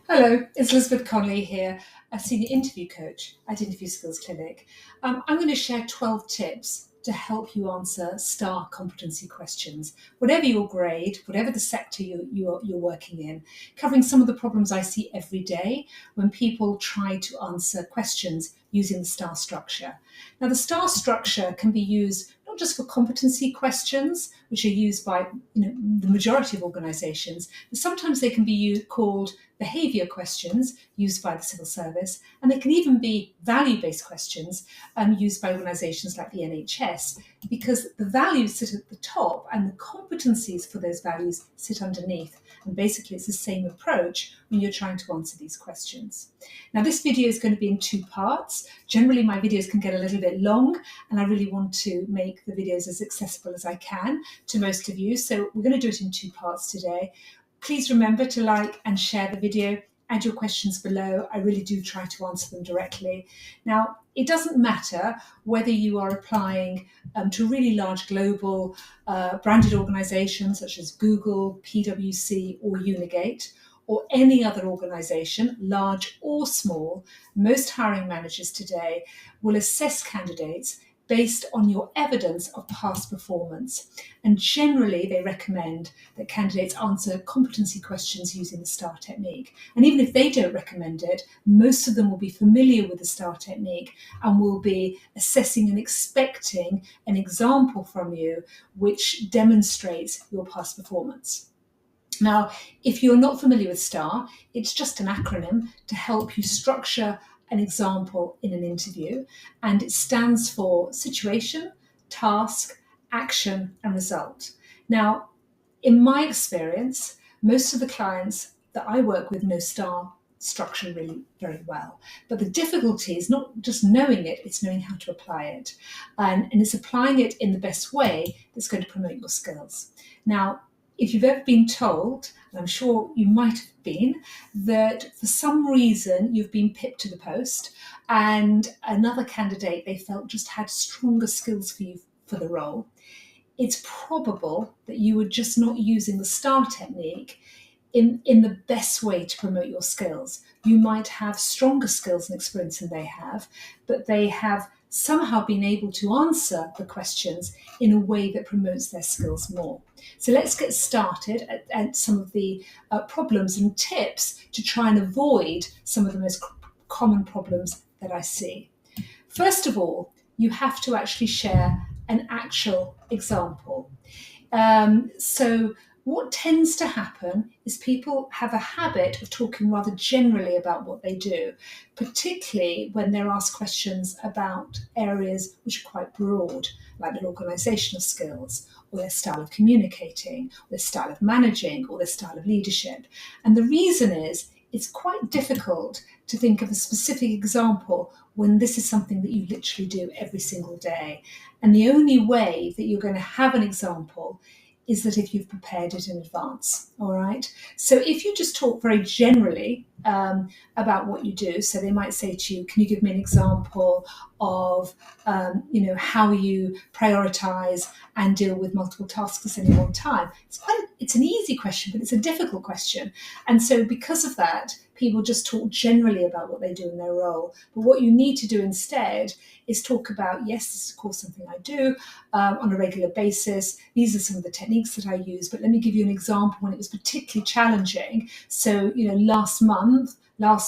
Hello, it's Elizabeth Conley here, a senior interview coach at Interview Skills Clinic. I'm going to share 12 tips to help you answer STAR competency questions, whatever your grade, whatever the sector you're working in, covering some of the problems I see every day when people try to answer questions using the STAR structure. Now, the STAR structure can be used not just for competency questions, which are used by the majority of organisations, but sometimes they can be called behaviour questions used by the civil service, and they can even be value-based questions used by organisations like the NHS, because the values sit at the top and the competencies for those values sit underneath. And basically it's the same approach when you're trying to answer these questions. Now, this video is going to be in two parts. Generally my videos can get a little bit long, and I really want to make the videos as accessible as I can to most of you, so we're going to do it in two parts today. Please remember to like and share the video, add your questions below. I really do try to answer them directly. Now, it doesn't matter whether you are applying to really large global branded organisations such as Google, PwC or Unigate, or any other organisation, large or small. Most hiring managers today will assess candidates based on your evidence of past performance. And generally, they recommend that candidates answer competency questions using the STAR technique. And even if they don't recommend it, most of them will be familiar with the STAR technique and will be assessing and expecting an example from you which demonstrates your past performance. Now, if you're not familiar with STAR, it's just an acronym to help you structure an example in an interview, and it stands for situation, task, action, and result. Now, in my experience, most of the clients that I work with know STAR structure really very well. But the difficulty is not just knowing it, it's knowing how to apply it. And it's applying it in the best way that's going to promote your skills. Now, if you've ever been told, and I'm sure you might have been, that for some reason you've been pipped to the post and another candidate they felt just had stronger skills for you for the role, it's probable that you were just not using the STAR technique in the best way to promote your skills. You might have stronger skills and experience than they have, but they have somehow been able to answer the questions in a way that promotes their skills more. So let's get started at some of the problems and tips to try and avoid some of the most common problems that I see. First of all, you have to actually share an actual example. So what tends to happen is people have a habit of talking rather generally about what they do, particularly when they're asked questions about areas which are quite broad, like their organisational skills, or their style of communicating, or their style of managing, or their style of leadership. And the reason is, it's quite difficult to think of a specific example when this is something that you literally do every single day. And the only way that you're going to have an example is that if you've prepared it in advance, all right? So if you just talk very generally about what you do, so they might say to you, can you give me an example of, how you prioritize and deal with multiple tasks at any one time? It's an easy question, but it's a difficult question. And so because of that, people just talk generally about what they do in their role. But what you need to do instead is talk about, yes, this is of course something I do on a regular basis. These are some of the techniques that I use, but let me give you an example when it was particularly challenging. So, last month, or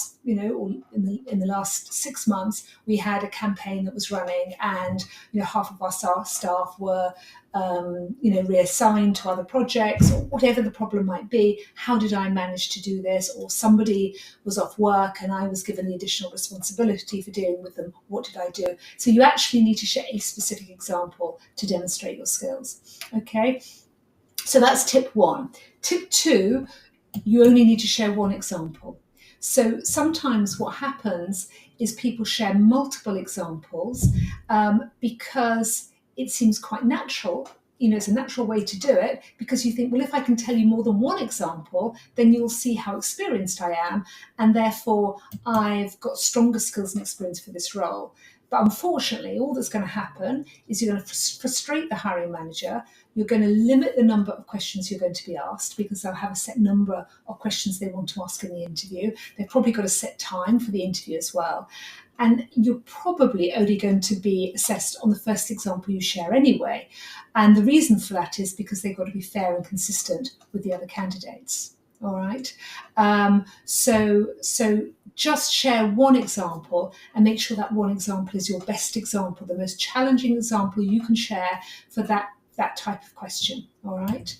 in the last 6 months, we had a campaign that was running, and half of our staff were reassigned to other projects, or whatever the problem might be. How did I manage to do this? Or somebody was off work and I was given the additional responsibility for dealing with them. What did I do? So you actually need to share a specific example to demonstrate your skills. Okay, so that's tip one. Tip two, you only need to share one example. So sometimes what happens is people share multiple examples because it seems quite natural. It's a natural way to do it, because you think, well, if I can tell you more than one example, then you'll see how experienced I am, and therefore I've got stronger skills and experience for this role. But unfortunately, all that's going to happen is you're going to frustrate the hiring manager. You're going to limit the number of questions you're going to be asked because they'll have a set number of questions they want to ask in the interview. They've probably got a set time for the interview as well. And you're probably only going to be assessed on the first example you share anyway. And the reason for that is because they've got to be fair and consistent with the other candidates. All right. So just share one example and make sure that one example is your best example, the most challenging example you can share for that type of question. All right.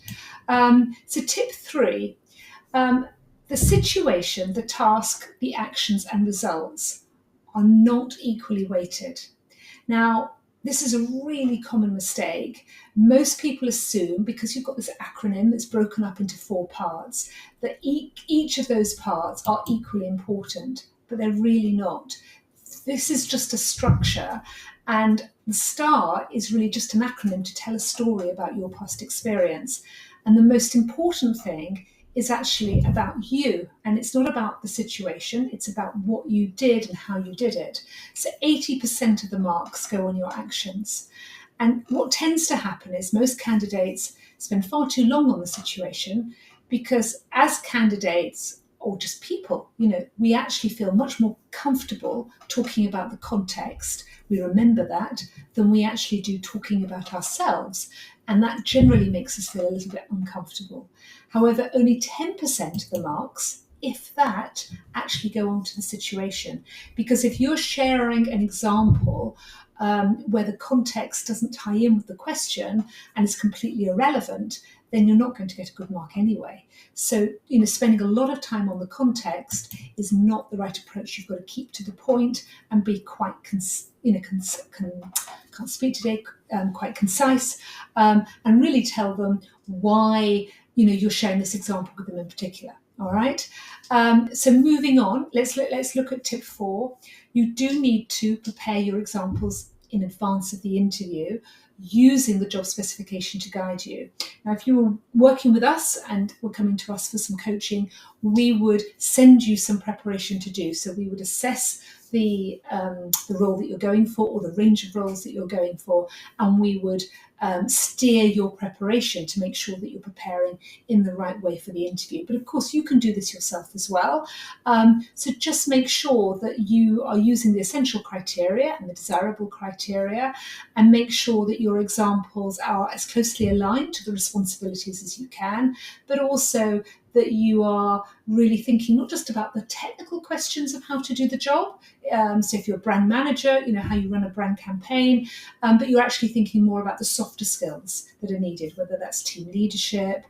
So tip 3, the situation, the task, the actions and results are not equally weighted. Now, this is a really common mistake. Most people assume, because you've got this acronym that's broken up into 4 parts, that each of those parts are equally important, but they're really not. This is just a structure, and the STAR is really just an acronym to tell a story about your past experience. And the most important thing is actually about you, and it's not about the situation, it's about what you did and how you did it. So 80% of the marks go on your actions. And what tends to happen is most candidates spend far too long on the situation, because as candidates, or just people, we actually feel much more comfortable talking about the context, we remember that, than we actually do talking about ourselves. And that generally makes us feel a little bit uncomfortable. However, only 10% of the marks, if that, actually go on to the situation. Because if you're sharing an example where the context doesn't tie in with the question and is completely irrelevant, then you're not going to get a good mark anyway. So, spending a lot of time on the context is not the right approach. You've got to keep to the point and be quite, can't speak today, quite concise, and really tell them why, you're sharing this example with them in particular. All right. So moving on, let's look at tip 4. You do need to prepare your examples in advance of the interview, using the job specification to guide you. Now, if you were working with us and were coming to us for some coaching, we would send you some preparation to do. So we would assess the role that you're going for, or the range of roles that you're going for, and we would steer your preparation to make sure that you're preparing in the right way for the interview. But of course, you can do this yourself as well. So just make sure that you are using the essential criteria and the desirable criteria, and make sure that your examples are as closely aligned to the responsibilities as you can, but also that you are really thinking not just about the technical questions of how to do the job. So if you're a brand manager, how you run a brand campaign, but you're actually thinking more about the softer skills that are needed, whether that's team leadership,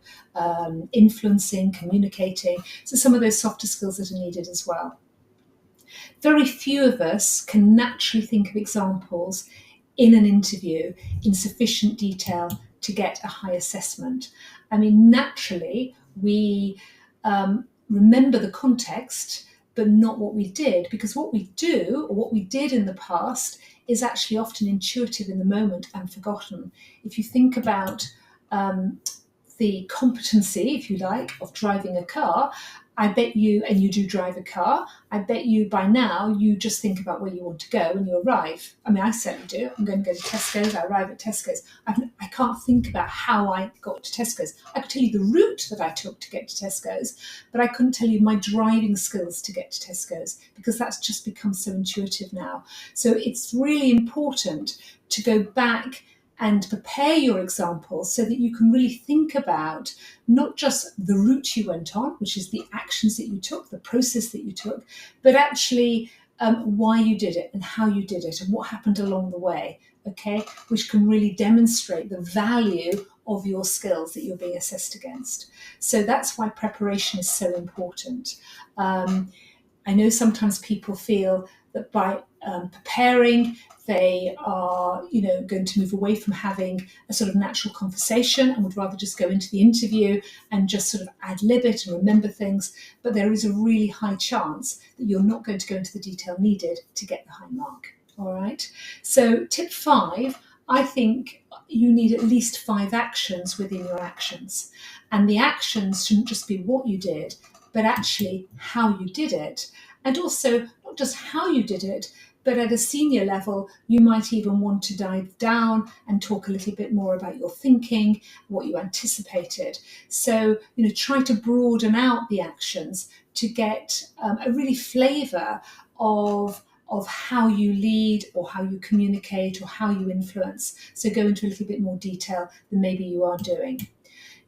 influencing, communicating. So some of those softer skills that are needed as well. Very few of us can naturally think of examples in an interview in sufficient detail to get a high assessment. I mean, naturally, we remember the context, but not what we did, because what we do, or what we did in the past, is actually often intuitive in the moment and forgotten. If you think about the competency, if you like, of driving a car, I bet you, and you do drive a car, I bet you by now you just think about where you want to go and you arrive. I mean, I certainly do. I'm going to go to Tesco's, I arrive at Tesco's. I can't think about how I got to Tesco's. I could tell you the route that I took to get to Tesco's, but I couldn't tell you my driving skills to get to Tesco's, because that's just become so intuitive now. So it's really important to go back and prepare your examples so that you can really think about not just the route you went on, which is the actions that you took, the process that you took, but actually why you did it and how you did it and what happened along the way, okay, which can really demonstrate the value of your skills that you're being assessed against. So that's why preparation is so important. I know sometimes people feel that by preparing, they are, going to move away from having a sort of natural conversation and would rather just go into the interview and just sort of ad-lib it and remember things. But there is a really high chance that you're not going to go into the detail needed to get the high mark. All right. So tip 5, I think you need at least 5 actions within your actions. And the actions shouldn't just be what you did, but actually how you did it. And also not just how you did it, But at a senior level, you might even want to dive down and talk a little bit more about your thinking, what you anticipated. So, try to broaden out the actions to get a really flavour of how you lead or how you communicate or how you influence. So go into a little bit more detail than maybe you are doing.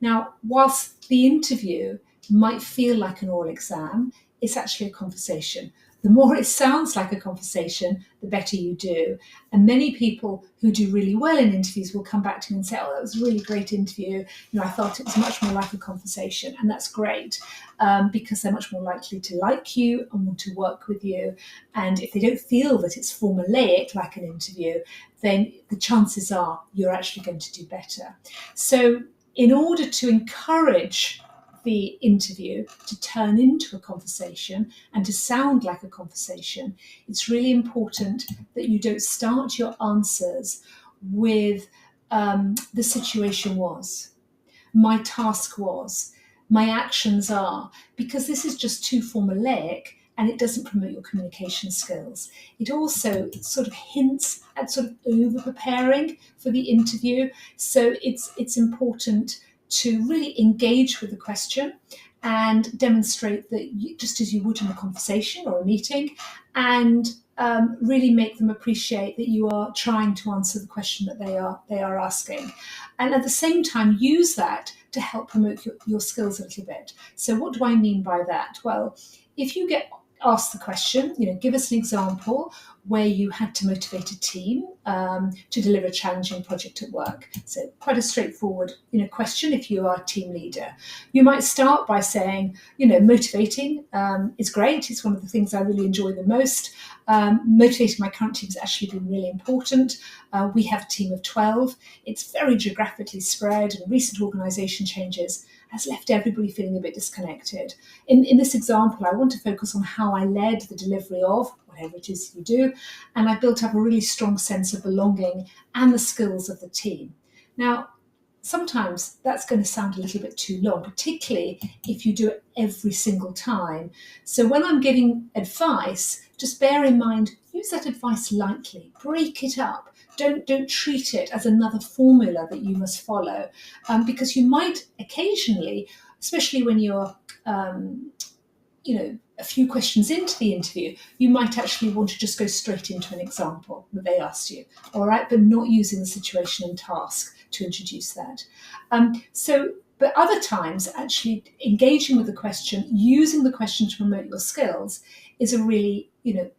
Now, whilst the interview might feel like an oral exam, it's actually a conversation. The more it sounds like a conversation, the better you do. And many people who do really well in interviews will come back to me and say, oh, that was a really great interview. I thought it was much more like a conversation. And that's great because they're much more likely to like you and want to work with you. And if they don't feel that it's formulaic like an interview, then the chances are you're actually going to do better. So in order to encourage the interview to turn into a conversation and to sound like a conversation, it's really important that you don't start your answers with the situation was, my task was, my actions are, because this is just too formulaic and it doesn't promote your communication skills. It also sort of hints at sort of over-preparing for the interview. So it's important to really engage with the question and demonstrate that just as you would in a conversation or a meeting, and really make them appreciate that you are trying to answer the question that they are asking. And at the same time, use that to help promote your skills a little bit. So what do I mean by that? Well, if you get asked the question, give us an example where you had to motivate a team to deliver a challenging project at work. So quite a straightforward question if you are a team leader. You might start by saying, motivating is great. It's one of the things I really enjoy the most. Motivating my current team has actually been really important. We have a team of 12. It's very geographically spread, and recent organisation changes has left everybody feeling a bit disconnected. In this example, I want to focus on how I led the delivery of whatever it is you do, and I built up a really strong sense of belonging and the skills of the team. Now, sometimes that's going to sound a little bit too long, particularly if you do it every single time. So when I'm giving advice, just bear in mind, use that advice lightly, break it up. Don't treat it as another formula that you must follow, because you might occasionally, especially when you're a few questions into the interview, you might actually want to just go straight into an example that they asked you, all right, but not using the situation and task to introduce that. But other times, actually engaging with the question, using the question to promote your skills is a really,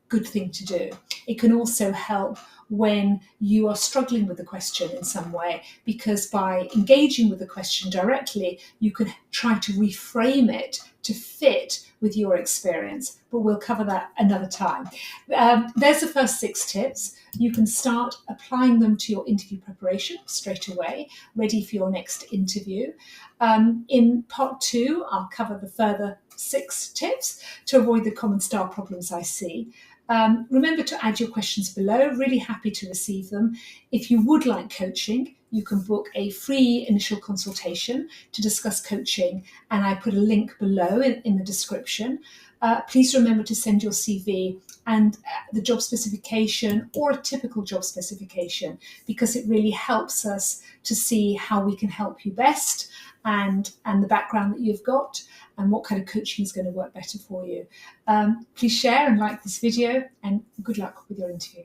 good thing to do. It can also help when you are struggling with the question in some way, because by engaging with the question directly, you can try to reframe it to fit with your experience, but we'll cover that another time. There's the first 6 tips. You can start applying them to your interview preparation straight away, ready for your next interview. In part 2, I'll cover the further 6 tips to avoid the common star problems I see. Remember to add your questions below. Really happy to receive them. If you would like coaching, you can book a free initial consultation to discuss coaching, and I put a link below in the description. Please remember to send your CV and the job specification or a typical job specification, because it really helps us to see how we can help you best, and the background that you've got and what kind of coaching is going to work better for you. Please share and like this video, and good luck with your interview.